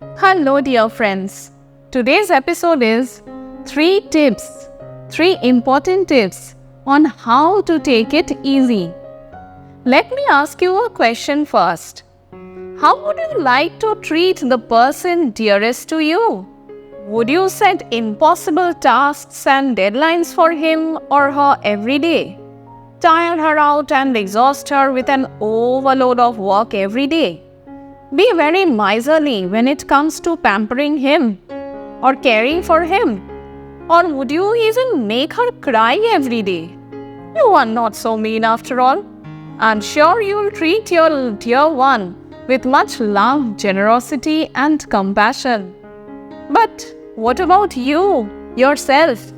Hello, dear friends. Today's episode is 3 important tips on how to take it easy. Let me ask you a question first. How would you like to treat the person dearest to you? Would you set impossible tasks and deadlines for him or her every day? Tire her out and exhaust her with an overload of work every day? Be very miserly when it comes to pampering him or caring for him? Or would you even make her cry every day? You are not so mean after all. I'm sure you'll treat your dear one with much love, generosity, and compassion. But what about you, yourself?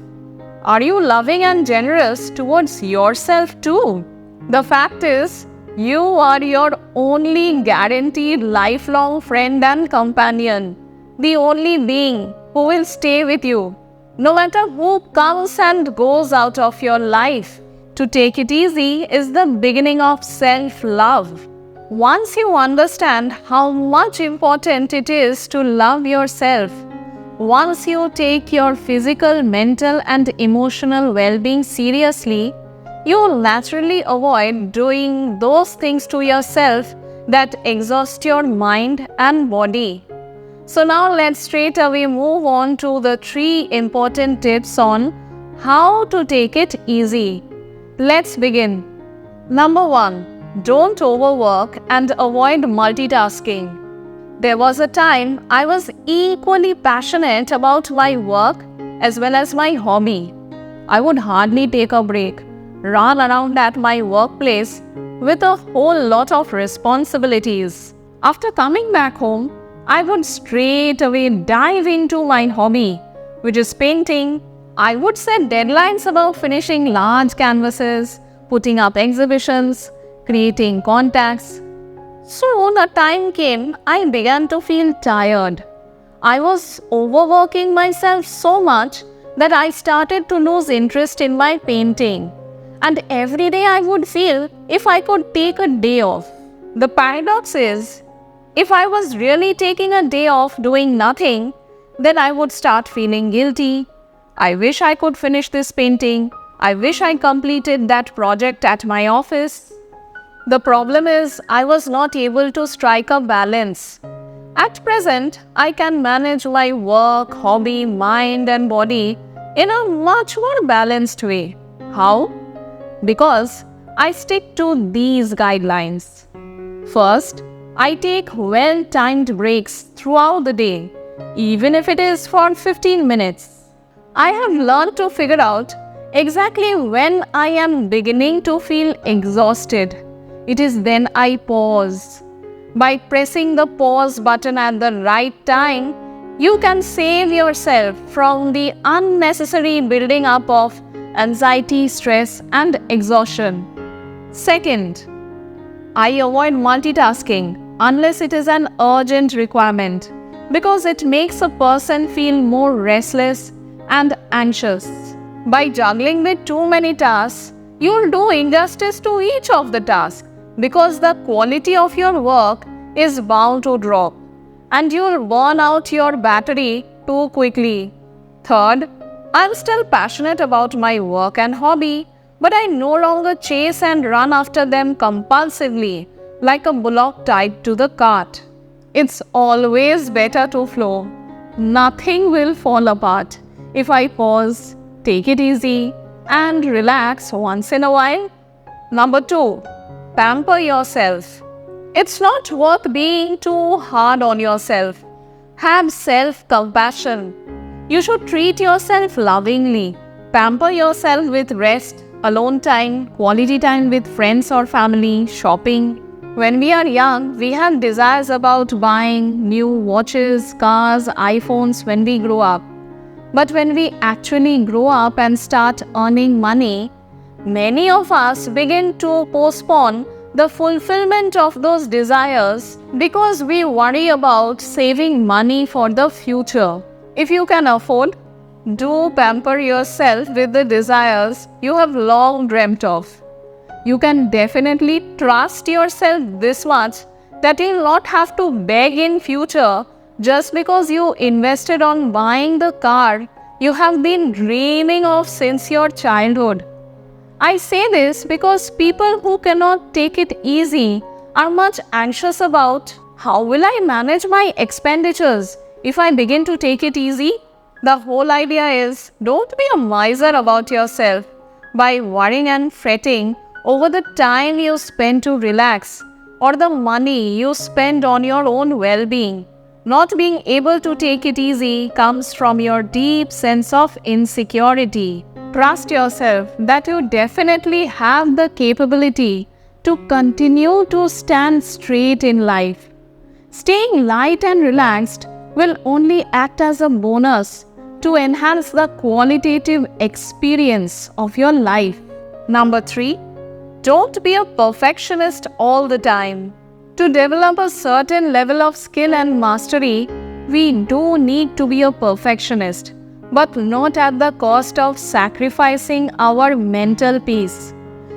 Are you loving and generous towards yourself too? The fact is, you are your only guaranteed lifelong friend and companion, the only being who will stay with you, no matter who comes and goes out of your life. To take it easy is the beginning of self-love. Once you understand how much important it is to love yourself, once you take your physical, mental, and emotional well-being seriously, you will naturally avoid doing those things to yourself that exhaust your mind and body. So now let's straight away move on to the 3 important tips on how to take it easy. Let's begin. Number 1. Don't overwork and avoid multitasking. There was a time I was equally passionate about my work as well as my hobby. I would hardly take a break, run around at my workplace with a whole lot of responsibilities. After coming back home, I would straight away dive into my hobby, which is painting. I would set deadlines about finishing large canvases, putting up exhibitions, creating contacts. Soon a time came I began to feel tired. I was overworking myself so much that I started to lose interest in my painting. And every day I would feel if I could take a day off. The paradox is, if I was really taking a day off doing nothing, then I would start feeling guilty. I wish I could finish this painting. I wish I completed that project at my office. The problem is, I was not able to strike a balance. At present, I can manage my work, hobby, mind and body in a much more balanced way. How? Because I stick to these guidelines. First, I take well-timed breaks throughout the day, even if it is for 15 minutes. I have learned to figure out exactly when I am beginning to feel exhausted. It is then I pause. By pressing the pause button at the right time, you can save yourself from the unnecessary building up of anxiety, stress, and exhaustion. Second, I avoid multitasking unless it is an urgent requirement because it makes a person feel more restless and anxious. By juggling with too many tasks, you'll do injustice to each of the tasks because the quality of your work is bound to drop and you'll burn out your battery too quickly. Third, I'm still passionate about my work and hobby, but I no longer chase and run after them compulsively like a bullock tied to the cart. It's always better to flow. Nothing will fall apart if I pause, take it easy, and relax once in a while. Number 2. Pamper yourself. It's not worth being too hard on yourself. Have self-compassion. You should treat yourself lovingly. Pamper yourself with rest, alone time, quality time with friends or family, shopping. When we are young, we have desires about buying new watches, cars, iPhones when we grow up. But when we actually grow up and start earning money, many of us begin to postpone the fulfillment of those desires because we worry about saving money for the future. If you can afford, do pamper yourself with the desires you have long dreamt of. You can definitely trust yourself this much that you'll not have to beg in future just because you invested on buying the car you have been dreaming of since your childhood. I say this because people who cannot take it easy are much anxious about how will I manage my expenditures if I begin to take it easy. The whole idea is don't be a miser about yourself by worrying and fretting over the time you spend to relax or the money you spend on your own well-being. Not being able to take it easy comes from your deep sense of insecurity. Trust yourself that you definitely have the capability to continue to stand straight in life. Staying light and relaxed will only act as a bonus to enhance the qualitative experience of your life. Number 3. Don't be a perfectionist all the time. To develop a certain level of skill and mastery, we do need to be a perfectionist, but not at the cost of sacrificing our mental peace.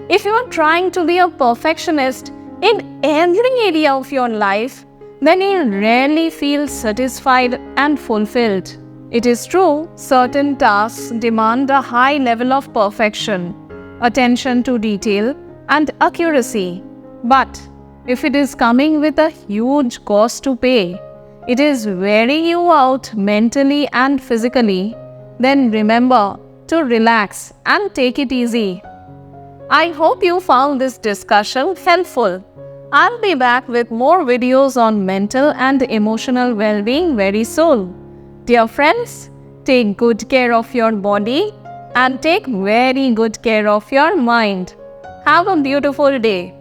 If you are trying to be a perfectionist in every area of your life, then you rarely feel satisfied and fulfilled. It is true, certain tasks demand a high level of perfection, attention to detail, and accuracy. But if it is coming with a huge cost to pay, it is wearing you out mentally and physically, then remember to relax and take it easy. I hope you found this discussion helpful. I'll be back with more videos on mental and emotional well-being very soon. Dear friends, take good care of your body and take very good care of your mind. Have a beautiful day.